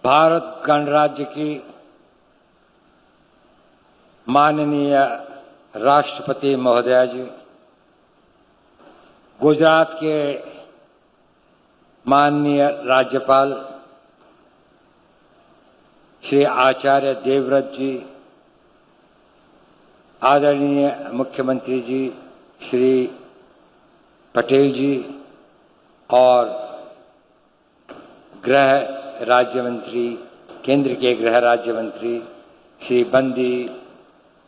भारत गणराज्य की माननीय राष्ट्रपति महोदया जी, गुजरात के माननीय राज्यपाल श्री आचार्य देवव्रत जी, आदरणीय मुख्यमंत्री जी श्री पटेल जी और गृह राज्य मंत्री, केंद्र के गृह राज्य मंत्री श्री बंदी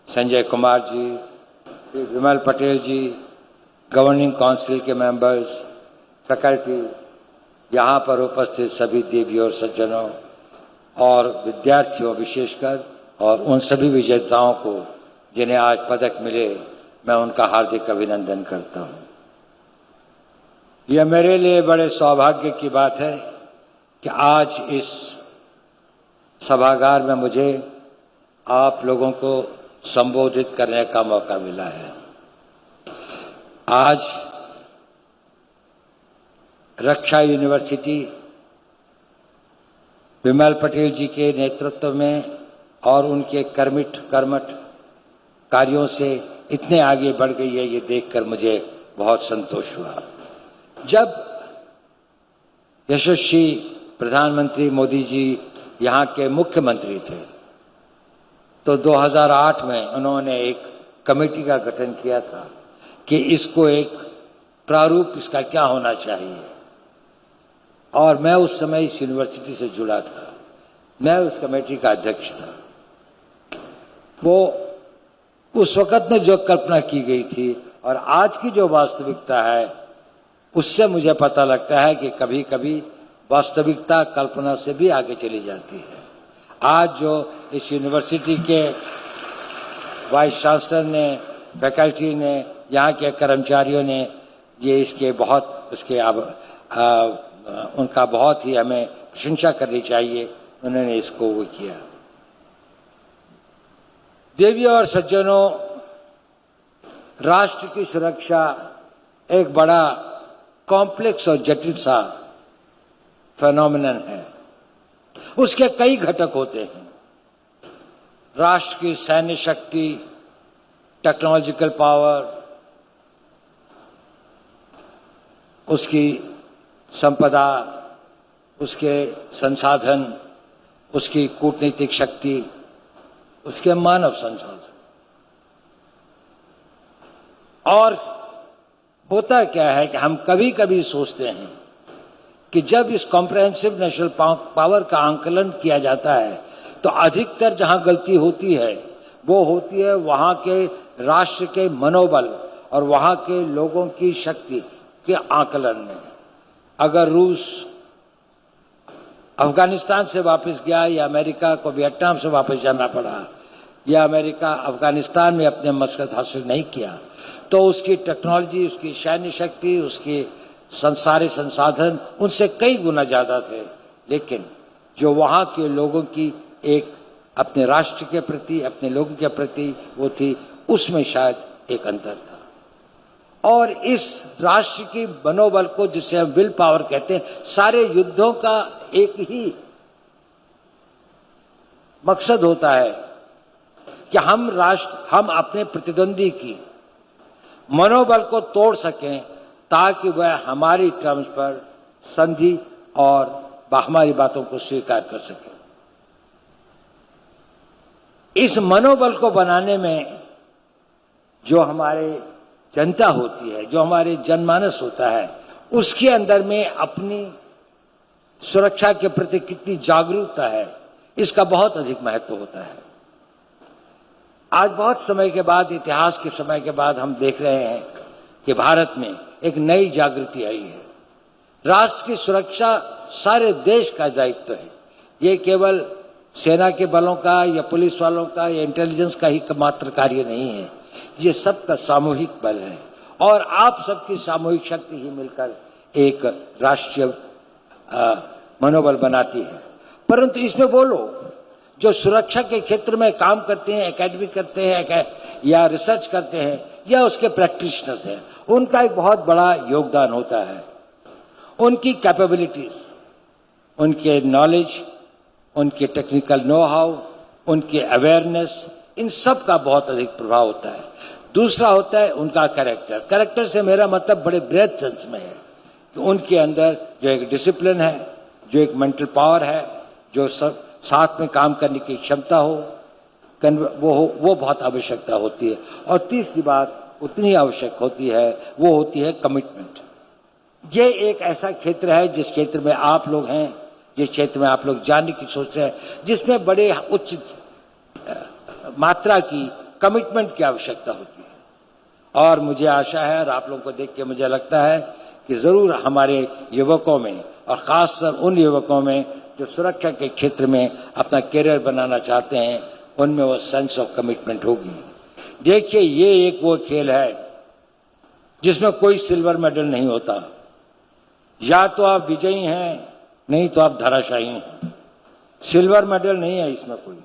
संजय कुमार जी, श्री विमल पटेल जी, गवर्निंग काउंसिल के मेंबर्स, फैकल्टी, यहाँ पर उपस्थित सभी देवियों और सज्जनों और विद्यार्थियों विशेषकर, और उन सभी विजेताओं को जिन्हें आज पदक मिले, मैं उनका हार्दिक अभिनंदन करता हूँ। यह मेरे लिए बड़े सौभाग्य की बात है कि आज इस सभागार में मुझे आप लोगों को संबोधित करने का मौका मिला है। आज रक्षा यूनिवर्सिटी विमल पटेल जी के नेतृत्व में और उनके कर्मठ कार्यों से इतने आगे बढ़ गई है, ये देखकर मुझे बहुत संतोष हुआ। जब यशस्वी प्रधानमंत्री मोदी जी यहाँ के मुख्यमंत्री थे तो 2008 में उन्होंने एक कमेटी का गठन किया था कि इसको एक प्रारूप इसका क्या होना चाहिए, और मैं उस समय इस यूनिवर्सिटी से जुड़ा था, मैं उस कमेटी का अध्यक्ष था। वो उस वक़्त में जो कल्पना की गई थी और आज की जो वास्तविकता है, उससे मुझे पता लगता है कि कभी कभी वास्तविकता कल्पना से भी आगे चली जाती है। आज जो इस यूनिवर्सिटी के वाइस चांसलर ने, फैकल्टी ने, यहाँ के कर्मचारियों ने ये इसके बहुत उनका बहुत ही हमें प्रशंसा करनी चाहिए, उन्होंने इसको वो किया। देवियों और सज्जनों, राष्ट्र की सुरक्षा एक बड़ा कॉम्प्लेक्स और जटिल सा फेनोमेनन है। उसके कई घटक होते हैं। राष्ट्र की सैन्य शक्ति, टेक्नोलॉजिकल पावर, उसकी संपदा, उसके संसाधन, उसकी कूटनीतिक शक्ति, उसके मानव संसाधन। और होता क्या है कि हम कभी कभी सोचते हैं कि जब इस कॉम्प्रिहेंसिव नेशनल पावर का आंकलन किया जाता है तो अधिकतर जहां गलती होती है वो होती है वहां के राष्ट्र के मनोबल और वहां के लोगों की शक्ति के आकलन में। अगर रूस अफगानिस्तान से वापस गया या अमेरिका को वियतनाम से वापस जाना पड़ा या अमेरिका अफगानिस्तान में अपने मकसद हासिल नहीं किया तो उसकी टेक्नोलॉजी, उसकी सैन्य शक्ति, उसके सारे संसाधन उनसे कई गुना ज्यादा थे, लेकिन जो वहां के लोगों की एक अपने राष्ट्र के प्रति, अपने लोगों के प्रति वो थी, उसमें शायद एक अंतर था। और इस राष्ट्र की मनोबल को, जिसे हम विल पावर कहते हैं, सारे युद्धों का एक ही मकसद होता है कि हम अपने प्रतिद्वंदी की मनोबल को तोड़ सकें ताकि वह हमारी टर्म्स पर संधि और हमारी बातों को स्वीकार कर सके। इस मनोबल को बनाने में जो हमारे जनता होती है, जो हमारे जनमानस होता है, उसके अंदर में अपनी सुरक्षा के प्रति कितनी जागरूकता है, इसका बहुत अधिक महत्व होता है। आज बहुत समय के बाद, इतिहास के समय के बाद हम देख रहे हैं कि भारत में एक नई जागृति आई है। राष्ट्र की सुरक्षा सारे देश का दायित्व है। ये केवल सेना के बलों का या पुलिस वालों का या इंटेलिजेंस का ही मात्र कार्य नहीं है, ये सबका सामूहिक बल है और आप सबकी सामूहिक शक्ति ही मिलकर एक राष्ट्रीय मनोबल बनाती है। परंतु इसमें वो लोग जो सुरक्षा के क्षेत्र में काम करते हैं, एकेडमिक करते हैं या रिसर्च करते हैं या उसके प्रैक्टिशनर्स हैं, उनका एक बहुत बड़ा योगदान होता है। उनकी कैपेबिलिटीज, उनके नॉलेज, उनके टेक्निकल नो हाउ, उनके अवेयरनेस, इन सब का बहुत अधिक प्रभाव होता है। दूसरा होता है उनका कैरेक्टर। कैरेक्टर से मेरा मतलब बड़े ब्रेड सेंस में है कि उनके अंदर जो एक डिसिप्लिन है, जो एक मेंटल पावर है, जो सब साथ में काम करने की क्षमता हो, वो बहुत आवश्यकता होती है। और तीसरी बात उतनी आवश्यक होती है, वो होती है कमिटमेंट। ये एक ऐसा क्षेत्र है जिस क्षेत्र में आप लोग हैं, जिस क्षेत्र में आप लोग जानने की सोच रहे हैं, जिसमें बड़े उच्च मात्रा की कमिटमेंट की आवश्यकता होती है। और मुझे आशा है और आप लोगों को देख के मुझे लगता है कि जरूर हमारे युवकों में, और खासकर उन युवकों में जो सुरक्षा के क्षेत्र में अपना करियर बनाना चाहते हैं, उनमें वो सेंस ऑफ कमिटमेंट होगी। देखिए, ये एक वो खेल है जिसमें कोई सिल्वर मेडल नहीं होता। या तो आप विजयी हैं, नहीं तो आप धराशायी हैं। सिल्वर मेडल नहीं है इसमें कोई।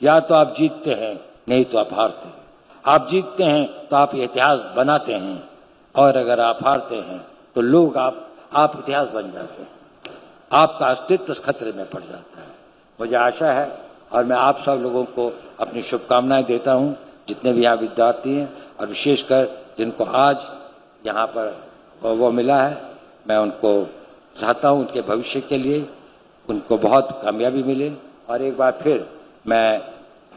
या तो आप जीतते हैं, नहीं तो आप हारते हैं। आप जीतते हैं तो आप इतिहास बनाते हैं, और अगर आप हारते हैं तो लोग आप इतिहास बन जाते हैं। आपका अस्तित्व खतरे में पड़ जाता है। मुझे आशा है और मैं आप सब लोगों को अपनी शुभकामनाएं देता हूं, जितने भी यहाँ विद्यार्थी हैं और विशेषकर जिनको आज यहाँ पर वो मिला है। मैं उनको चाहता हूं उनके भविष्य के लिए उनको बहुत कामयाबी मिले। और एक बार फिर मैं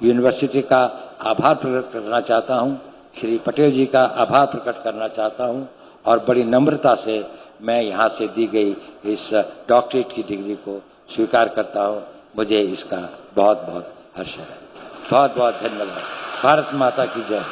यूनिवर्सिटी का आभार प्रकट करना चाहता हूं, श्री पटेल जी का आभार प्रकट करना चाहता हूं, और बड़ी नम्रता से मैं यहाँ से दी गई इस डॉक्टरेट की डिग्री को स्वीकार करता हूं। मुझे इसका बहुत बहुत हर्ष है। बहुत बहुत धन्यवाद। भारत माता की जय।